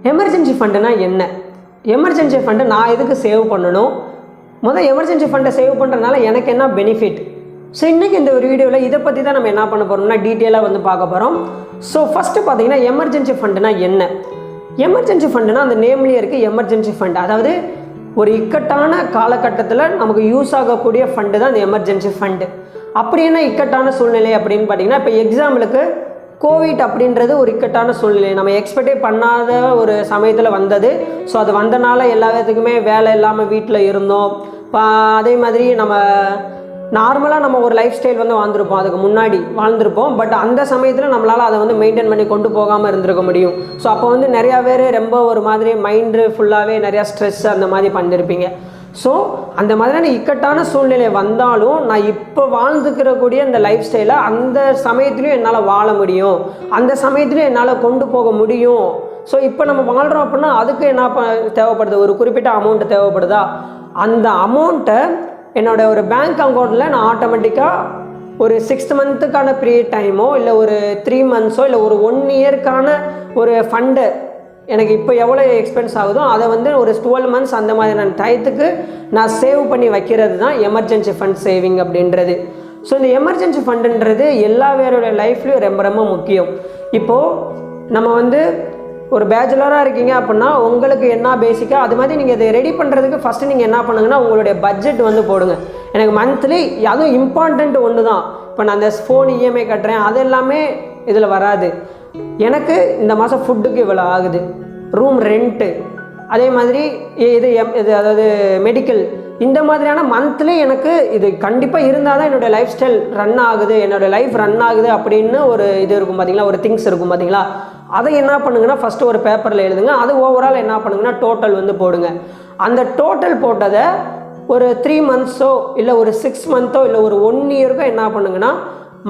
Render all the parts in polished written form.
Emergency ஃபண்டுனா என்ன? Emergency ஃபண்டை நான் எதுக்கு சேவ் பண்ணணும்? எமர்ஜென்சி ஃபண்டை சேவ் பண்ணுறதுனால எனக்கு என்ன பெனிஃபிட்? ஸோ இன்றைக்கி இந்த ஒரு வீடியோவில் இதை பற்றி தான் நம்ம என்ன பண்ண போகிறோம்னா டீட்டெயிலாக வந்து பார்க்க போகிறோம். ஸோ ஃபஸ்ட்டு பார்த்தீங்கன்னா எமர்ஜென்சி ஃபண்டுனா என்ன? எமர்ஜென்சி ஃபண்டுனா அந்த நேம்லேயே இருக்குது எமர்ஜென்சி ஃபண்ட். அதாவது ஒரு இக்கட்டான காலகட்டத்தில் நமக்கு யூஸ் ஆகக்கூடிய ஃபண்டு தான் அந்த எமர்ஜென்சி ஃபண்டு. அப்படி என்ன இக்கட்டான சூழ்நிலை அப்படின்னு பார்த்தீங்கன்னா, இப்போ எக்ஸாம்பிளுக்கு கோவிட் அப்படின்றது ஒரு இக்கட்டான சூழ்நிலை, நம்ம எக்ஸ்பெக்டே பண்ணாத ஒரு சமயத்தில் வந்தது. ஸோ அது வந்தனால எல்லாத்துக்குமே வேலை இல்லாமல் வீட்டில் இருந்தோம். அதே மாதிரி நம்ம நார்மலாக நம்ம ஒரு லைஃப் ஸ்டைல் வந்து வாழ்ந்துருப்போம், அதுக்கு முன்னாடி வாழ்ந்துருப்போம். பட் அந்த சமயத்தில் நம்மளால் அதை வந்து மெயின்டைன் பண்ணி கொண்டு போகாமல் இருந்திருக்க முடியும். ஸோ அப்போ வந்து நிறையா பேர் ரொம்ப ஒரு மாதிரி மைண்டு ஃபுல்லாகவே நிறையா ஸ்ட்ரெஸ் அந்த மாதிரி பண்ணியிருப்பீங்க. ஸோ அந்த மாதிரியான இக்கட்டான சூழ்நிலை வந்தாலும் நான் இப்போ வாழ்ந்துக்கிறக்கூடிய இந்த லைஃப் ஸ்டைலை அந்த சமயத்துலையும் என்னால் வாழ முடியும், அந்த சமயத்துலையும் என்னால் கொண்டு போக முடியும். ஸோ இப்போ நம்ம வாழ்கிறோம் அப்படின்னா அதுக்கு என்ன தேவைப்படுது? ஒரு குறிப்பிட்ட அமௌண்ட்டு தேவைப்படுதா? அந்த அமௌண்ட்டை என்னோட ஒரு பேங்க் அக்கௌண்ட்டில் நான் ஆட்டோமேட்டிக்காக ஒரு 6 மந்த்துக்கான பீரியட் டைமோ இல்லை ஒரு 3 மந்த்ஸோ இல்லை ஒரு 1 இயர்க்கான ஒரு ஃபண்டு எனக்கு இப்போ எவ்வளோ எக்ஸ்பென்ஸ் ஆகுதோ அதை வந்து ஒரு 12 மந்த்ஸ் அந்த மாதிரியான டயத்துக்கு நான் சேவ் பண்ணி வைக்கிறது தான் எமர்ஜென்சி ஃபண்ட் சேவிங் அப்படின்றது. ஸோ இந்த எமர்ஜென்சி ஃபண்டுன்றது எல்லா பேருடைய லைஃப்லையும் ரொம்ப ரொம்ப முக்கியம். இப்போது நம்ம வந்து ஒரு பேச்சுலராக இருக்கீங்க அப்படின்னா உங்களுக்கு என்ன பேசிக்காக அது மாதிரி நீங்கள் இதை ரெடி பண்ணுறதுக்கு ஃபஸ்ட்டு நீங்கள் என்ன பண்ணுங்கன்னா உங்களுடைய பட்ஜெட் வந்து போடுங்க. எனக்கு மந்த்லி அதுவும் இம்பார்ட்டண்ட் ஒன்று தான். இப்போ நான் அந்த ஃபோன் இஎம்ஐ கட்டுறேன் அது எல்லாமே இதில் வராது. எனக்கு இந்த மாதம் ஃபுட்டுக்கு இவ்வளோ ஆகுது, ரூம் ரெண்ட்டு, அதே மாதிரி இது அதாவது மெடிக்கல், இந்த மாதிரியான மந்த்லி எனக்கு இது கண்டிப்பாக இருந்தால் தான் என்னோடய லைஃப் ஸ்டைல் ரன் ஆகுது, என்னோடய லைஃப் ரன் ஆகுது அப்படின்னு ஒரு இது இருக்கும் பார்த்தீங்களா, ஒரு திங்ஸ் இருக்கும் பார்த்தீங்களா. அதை என்ன பண்ணுங்கன்னா ஃபஸ்ட்டு ஒரு பேப்பரில் எழுதுங்க. அது ஓவரால் என்ன பண்ணுங்கன்னா டோட்டல் வந்து போடுங்க. அந்த டோட்டல் போட்டதை ஒரு 3 மந்த்ஸோ இல்லை ஒரு 6 மந்த்தோ இல்லை ஒரு 1 இயருக்கோ என்ன பண்ணுங்கன்னா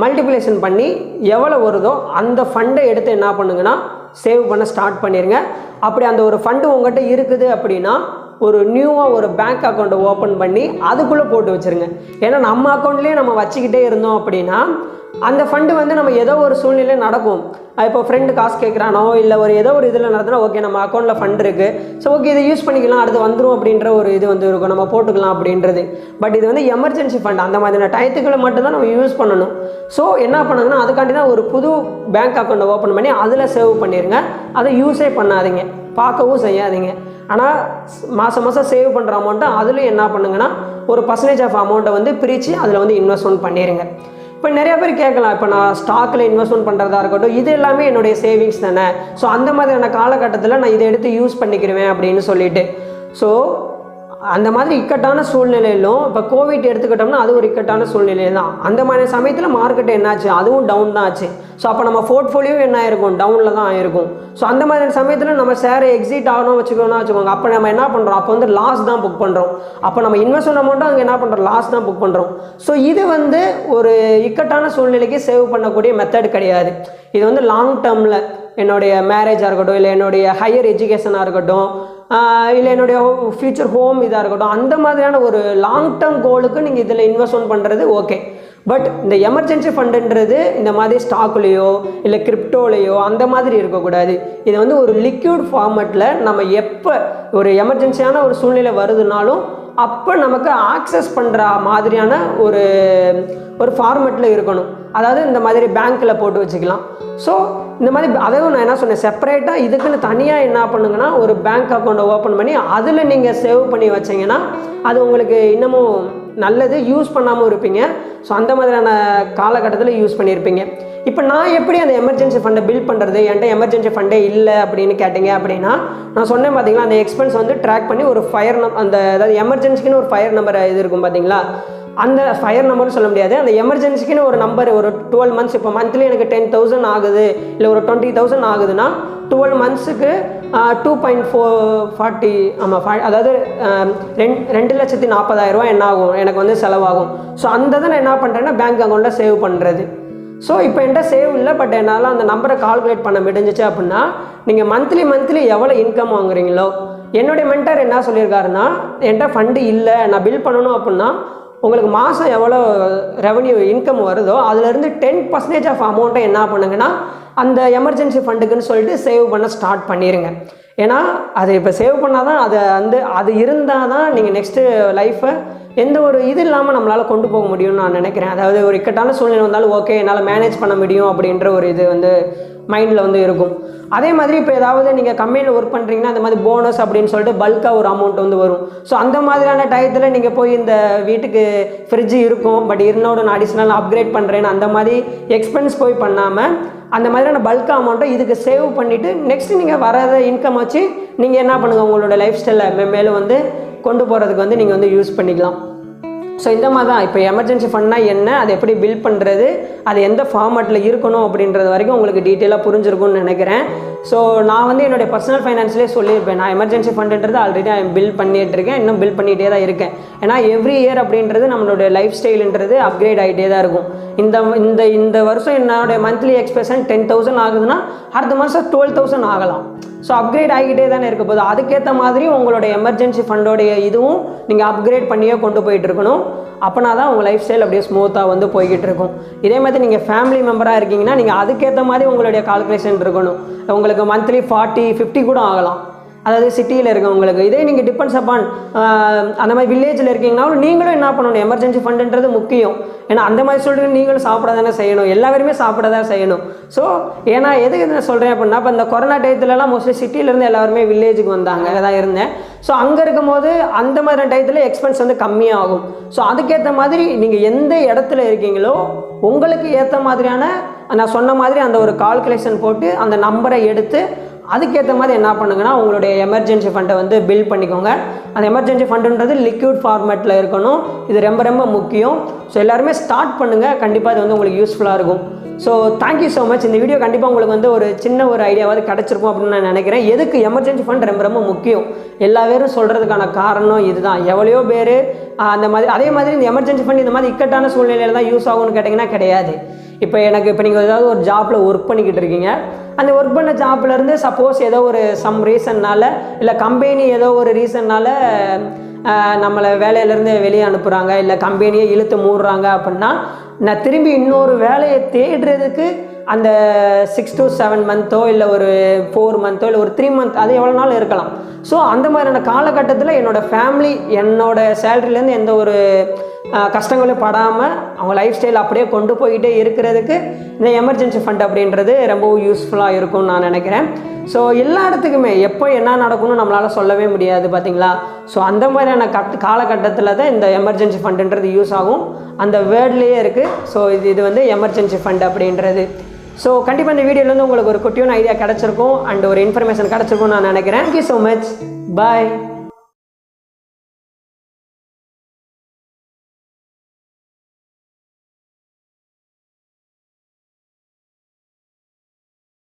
மல்டிப்ளிகேஷன் பண்ணி எவ்வளோ வருதோ அந்த ஃபண்டை எடுத்து என்ன பண்ணுங்கன்னா சேவ் பண்ண ஸ்டார்ட் பண்ணிடுங்க. அப்படி அந்த ஒரு ஃபண்டு உங்கள்கிட்ட இருக்குது அப்படின்னா ஒரு நியூவாக ஒரு பேங்க் அக்கௌண்ட்டை ஓப்பன் பண்ணி அதுக்குள்ளே போட்டு வச்சுருங்க. ஏன்னா நம்ம அக்கௌண்ட்லேயே நம்ம வச்சுக்கிட்டே இருந்தோம் அப்படின்னா அந்த ஃபண்டு வந்து நம்ம ஏதோ ஒரு சூழ்நிலை நடக்கும். இப்போ ஃப்ரெண்டு காசு கேட்குறானோ இல்லை ஒரு ஏதோ ஒரு இதில் நடத்தினா ஓகே நம்ம அக்கௌண்ட்டில் ஃபண்ட் இருக்குது, ஸோ ஓகே இதை யூஸ் பண்ணிக்கலாம், அடுத்து வந்துடும் அப்படின்ற ஒரு இது வந்து இருக்கும், நம்ம போட்டுக்கலாம் அப்படின்றது. பட் இது வந்து எமர்ஜென்சி ஃபண்ட், அந்த மாதிரியான டயத்துக்களை மட்டும்தான் நம்ம யூஸ் பண்ணணும். ஸோ என்ன பண்ணுங்கன்னா அதுக்காண்டி தான் ஒரு புது பேங்க் அக்கௌண்ட்டை ஓப்பன் பண்ணி அதில் சேவ் பண்ணிடுங்க. அதை யூஸே பண்ணாதீங்க, பார்க்கவும் செய்யாதீங்க. ஆனால் மாதம் சேவ் பண்ணுற அமௌண்ட்டை அதுலேயும் என்ன பண்ணுங்கன்னா ஒரு பர்சன்டேஜ் ஆஃப் அமௌண்ட்டை வந்து பிரித்து அதில் வந்து இன்வெஸ்ட்மெண்ட் பண்ணிடுங்க. இப்போ நிறையா பேர் கேட்கலாம், இப்போ நான் ஸ்டாக்கில் இன்வெஸ்ட்மெண்ட் பண்ணுறதா இருக்கட்டும், இது எல்லாமே என்னுடைய சேவிங்ஸ் தானே, ஸோ அந்த மாதிரியான காலகட்டத்தில் நான் இதை எடுத்து யூஸ் பண்ணிக்கிடுவேன் அப்படின்னு சொல்லிட்டு. ஸோ அந்த மாதிரி இக்கட்டான சூழ்நிலையிலும் இப்போ கோவிட் எடுத்துக்கிட்டோம்னா அது ஒரு இக்கட்டான சூழ்நிலை தான். அந்த மாதிரி சமயத்தில் மார்க்கெட் என்னாச்சு, அதுவும் டவுன் தான் ஆச்சு. ஸோ அப்போ நம்ம போர்ட்ஃபோலியோ என்ன ஆயிருக்கும், டவுனில் தான் ஆயிருக்கும். ஸோ அந்த மாதிரி சமயத்தில் நம்ம ஷேரை எக்ஸிட் ஆகணும் வச்சுக்கோங்க, அப்போ நம்ம என்ன பண்ணுறோம், அப்போ வந்து லாஸ் தான் புக் பண்ணுறோம். அப்போ நம்ம இன்வெஸ்ட்மெண்ட் அமௌண்ட்டும் அங்கே என்ன பண்ணுறோம், லாஸ் தான் புக் பண்ணுறோம். ஸோ இது வந்து ஒரு இக்கட்டான சூழ்நிலைக்கு சேவ் பண்ணக்கூடிய மெத்தட் கிடையாது. இது வந்து லாங் டேர்மில் என்னுடைய மேரேஜாக இருக்கட்டும், இல்லை என்னுடைய ஹையர் எஜுகேஷனாக இருக்கட்டும், இல்லை என்னுடைய ஃப்யூச்சர் ஹோம் இதாக இருக்கட்டும், அந்த மாதிரியான ஒரு லாங் டேர்ம் கோலுக்கு நீங்கள் இதில் இன்வெஸ்ட்மெண்ட் பண்ணுறது ஓகே. பட் இந்த எமர்ஜென்சி ஃபண்டுன்றது இந்த மாதிரி ஸ்டாக்லேயோ இல்லை கிரிப்டோலையோ அந்த மாதிரி இருக்கக்கூடாது. இது வந்து ஒரு லிக்விட் ஃபார்மேட்டில் நம்ம எப்போ ஒரு எமர்ஜென்சியான ஒரு சூழ்நிலை வருதுனாலும் அப்போ நமக்கு ஆக்சஸ் பண்ணுற மாதிரியான ஒரு ஃபார்மேட்டில் இருக்கணும். அதாவது இந்த மாதிரி பேங்க்கில் போட்டு வச்சுக்கலாம். ஸோ இந்த மாதிரி அதையும் நான் என்ன சொன்னேன், செப்பரேட்டாக இதுக்குன்னு தனியாக என்ன பண்ணுங்கன்னா ஒரு பேங்க் அக்கௌண்ட்டை ஓப்பன் பண்ணி அதில் நீங்கள் சேவ் பண்ணி வச்சிங்கன்னா அது உங்களுக்கு இன்னமும் நல்லது, யூஸ் பண்ணாமல் இருப்பீங்க. ஸோ அந்த மாதிரியான காலகட்டத்தில் யூஸ் பண்ணியிருப்பீங்க. இப்போ நான் எப்படி அந்த எமர்ஜென்சி ஃபண்டை பில்ட் பண்ணுறது, என்கிட்ட எமர்ஜென்சி ஃபண்டே இல்லை அப்படின்னு கேட்டிங்க அப்படின்னா நான் சொன்னேன் பார்த்தீங்களா, அந்த எக்ஸ்பென்ஸ் வந்து ட்ராக் பண்ணி ஒரு ஃபயர் அந்த அதாவது எமர்ஜென்சிக்குன்னு ஒரு ஃபயர் நம்பர் இது இருக்கும் பார்த்தீங்களா, அந்த ஃபயர் நம்பர்னு சொல்ல முடியாது, அந்த எமர்ஜென்சிக்குன்னு ஒரு நம்பர் ஒரு 12 மந்த்ஸ், இப்போ மந்த்லி எனக்கு 10,000 ஆகுது இல்லை ஒரு 20,000 ஆகுதுன்னா 12 மந்த்ஸுக்கு 2.40 ஆமாம், அதாவது 2,40,000 என்ன ஆகும் எனக்கு வந்து செலவாகும். ஸோ அந்த இதை நான் என்ன பண்ணுறேன்னா பேங்க் அக்கௌண்ட்டில் சேவ் பண்ணுறது. ஸோ இப்போ என்கிட்ட சேவ் இல்லை, பட் என்னால் அந்த நம்பரை கால்குலேட் பண்ண முடிஞ்சிச்சு அப்படின்னா நீங்கள் மந்த்லி எவ்வளோ இன்கம் வாங்குறீங்களோ, என்னுடைய மென்டர் என்ன சொல்லியிருக்காருன்னா என்கிட்ட ஃபண்டு இல்லை நான் பில் பண்ணணும் அப்படின்னா உங்களுக்கு மாதம் எவ்வளோ ரெவன்யூ இன்கம் வருதோ அதுலேருந்து 10% ஆஃப் அமௌண்ட்டை என்ன பண்ணுங்கன்னா அந்த எமர்ஜென்சி ஃபண்டுக்குன்னு சொல்லிட்டு சேவ் பண்ண ஸ்டார்ட் பண்ணிடுங்க. ஏன்னா அது இப்போ சேவ் பண்ணால் தான் அது இருந்தால் தான் நீங்கள் நெக்ஸ்ட்டு லைஃப்பை எந்த ஒரு இது இல்லாமல் நம்மளால் கொண்டு போக முடியும்னு நான் நினைக்கிறேன். அதாவது ஒரு இக்கட்டான சூழ்நிலை வந்தாலும் ஓகே என்னால் மேனேஜ் பண்ண முடியும் அப்படின்ற ஒரு இது மைண்டில் இருக்கும். அதே மாதிரி இப்போ ஏதாவது நீங்கள் கம்பெனியில் ஒர்க் பண்ணுறீங்கன்னா அந்த மாதிரி போனஸ் அப்படின்னு சொல்லிட்டு பல்காக ஒரு அமௌண்ட் வரும். ஸோ அந்த மாதிரியான டயத்தில் நீங்கள் போய் இந்த வீட்டுக்கு ஃப்ரிட்ஜு இருக்கும் பட் இன்னோட நான் அடிஷ்னல் அப்கிரேட் பண்ணுறேன்னு அந்த மாதிரி எக்ஸ்பென்ஸ் போய் பண்ணாமல் அந்த மாதிரியான பல்க் அமௌண்ட்டை இதுக்கு சேவ் பண்ணிவிட்டு நெக்ஸ்ட்டு நீங்கள் வராத இன்கம் வச்சு நீங்கள் என்ன பண்ணுங்கள் உங்களோட லைஃப் ஸ்டைலில் மேலும் கொண்டு போகிறதுக்கு நீங்கள் யூஸ் பண்ணிக்கலாம். ஸோ இந்த மாதிரி தான் இப்போ எமர்ஜென்சி ஃபண்ட்னா என்ன, அதை எப்படி பில்ட் பண்ணுறது, அது எந்த ஃபார்மேட்டில் இருக்கணும் அப்படின்றது வரைக்கும் உங்களுக்கு டீட்டெயிலாக புரிஞ்சிருக்கும்னு நினைக்கிறேன். ஸோ நான் என்னுடைய பர்சனல் ஃபைனான்ஸ்லேயே சொல்லியிருப்பேன், நான் எமர்ஜென்சி ஃபண்டுன்றது ஆல்ரெடி பில் பண்ணிகிட்டு இருக்கேன், இன்னும் பில் பண்ணிகிட்டே தான் இருக்கேன். ஏன்னா எவ்ரி இயர் அப்படின்றது நம்மளுடைய லைஃப் ஸ்டைலுன்றது அப்கிரேட் ஆகிட்டே தான் இருக்கும். இந்த வருஷம் என்னுடைய மந்த்லி எக்ஸ்பென்ஷன் 10,000 ஆகுதுன்னா அடுத்த மாதம் 12,000 ஆகலாம். ஸோ அப்கிரேட் ஆகிக்கிட்டே தானே இருக்க போது. அதுக்கேற்ற மாதிரி உங்களுடைய எமர்ஜென்சி ஃபண்டோடைய இதுவும் நீங்கள் அப்கிரேட் பண்ணியே கொண்டு போயிட்டு இருக்கணும். அப்போனா தான் உங்கள் லைஃப் ஸ்டைல் அப்படியே ஸ்மூத்தாக போய்கிட்டு இருக்கும். இதே மாதிரி நீங்கள் ஃபேமிலி மெம்பராக இருக்கீங்கன்னா நீங்கள் அதுக்கேற்ற மாதிரி உங்களுடைய கால்குலேஷன் இருக்கணும். உங்களுக்கு மந்த்லி 40-50 கூட ஆகலாம், அதாவது சிட்டியில் இருக்கவங்களுக்கு. இதே நீங்கள் டிபெண்ட்ஸ் அப்பான் அந்த மாதிரி வில்லேஜில் இருக்கீங்கன்னாலும் நீங்களும் என்ன பண்ணணும், எமர்ஜென்சி ஃபண்டுன்றது முக்கியம். ஏன்னா அந்த மாதிரி சொல்லிட்டு நீங்களும் சாப்பிட தானே செய்யணும், எல்லாருமே சாப்பிட தான் செய்யணும். ஸோ ஏன்னா எதுக்கு நான் சொல்கிறேன் அப்படின்னா, இப்போ இந்த கொரோனா டயத்துலலாம் மோஸ்ட்லி சிட்டியிலேருந்து எல்லாருமே வில்லேஜுக்கு வந்தாங்க, அங்கே தான் இருந்தேன். ஸோ அங்கே இருக்கும்போது அந்த மாதிரி டயத்தில் எக்ஸ்பென்ஸ் கம்மியாகும். ஸோ அதுக்கேற்ற மாதிரி நீங்கள் எந்த இடத்துல இருக்கீங்களோ உங்களுக்கு ஏற்ற மாதிரியான நான் சொன்ன மாதிரி அந்த ஒரு கால்குலேஷன் போட்டு அந்த நம்பரை எடுத்து அதுக்கேற்ற மாதிரி என்ன பண்ணுங்கன்னா உங்களுடைய எமர்ஜென்சி ஃபண்டை பில்ட் பண்ணிக்கோங்க. அந்த எமர்ஜென்சி ஃபண்டுன்றது லிக்விட் ஃபார்மேட்டில் இருக்கணும். இது ரொம்ப ரொம்ப முக்கியம். ஸோ எல்லாருமே ஸ்டார்ட் பண்ணுங்கள், கண்டிப்பாக இது உங்களுக்கு யூஸ்ஃபுல்லாக இருக்கும். So thank you so much. இந்த வீடியோ கண்டிப்பாக உங்களுக்கு ஒரு சின்ன ஒரு ஐடியாவாவது கிடச்சிருக்கும் அப்படின்னு நான் நினைக்கிறேன். எதுக்கு எமர்ஜென்சி ஃபண்ட் ரொம்ப ரொம்ப முக்கியம் எல்லா பேரும் சொல்கிறதுக்கான காரணம் இதுதான். எவ்வளையோ பேர் அந்த மாதிரி அதே மாதிரி இந்த எமர்ஜென்சி ஃபண்ட் இந்த மாதிரி இக்கட்டான சூழ்நிலையில் தான் யூஸ் ஆகும்னு கேட்டிங்கன்னா கிடையாது. இப்போ நீங்கள் ஏதாவது ஒரு ஜாப்பில் ஒர்க் பண்ணிக்கிட்டு இருக்கீங்க, அந்த ஒர்க் பண்ண ஜாப்லேருந்து சப்போஸ் ஏதோ ஒரு சம் ரீசன்னால் இல்லை கம்பெனி ஏதோ ஒரு ரீசன்னால் நம்மளை வேலையிலேருந்து வெளியே அனுப்புகிறாங்க, இல்லை கம்பெனியை இழுத்து மூடுறாங்க அப்படின்னா நான் திரும்பி இன்னொரு வேலையை தேடுறதுக்கு அந்த 6 to 7 மந்த்தோ இல்லை ஒரு 4 மந்த்தோ இல்லை ஒரு 3 மந்த் அது எவ்வளோ நாள் இருக்கலாம். ஸோ அந்த மாதிரியான காலகட்டத்தில் என்னோடய ஃபேமிலி என்னோடய சேலரிலேருந்து எந்த ஒரு கஷ்டங்களும் படாமல் அவங்க லைஃப் ஸ்டைல் அப்படியே கொண்டு போய்கிட்டே இருக்கிறதுக்கு இந்த எமர்ஜென்சி ஃபண்ட் அப்படின்றது ரொம்ப யூஸ்ஃபுல்லாக இருக்கும்னு நான் நினைக்கிறேன். ஸோ எல்லா இடத்துக்குமே எப்போ என்ன நடக்கணும்னு நம்மளால் சொல்லவே முடியாது பார்த்தீங்களா. ஸோ அந்த மாதிரியான காலகட்டத்தில் தான் இந்த எமர்ஜென்சி ஃபண்டுன்றது யூஸ் ஆகும். அந்த வேர்ட்லேயே இருக்குது. ஸோ இது எமர்ஜென்சி ஃபண்ட் அப்படின்றது. ஸோ கண்டிப்பாக இந்த வீடியோலேருந்து உங்களுக்கு ஒரு குட்டியான ஐடியா கிடச்சிருக்கும் அண்ட் ஒரு இன்ஃபர்மேஷன் கிடச்சிருக்கும்னு நான் நினைக்கிறேன். Thank you so much. பாய்.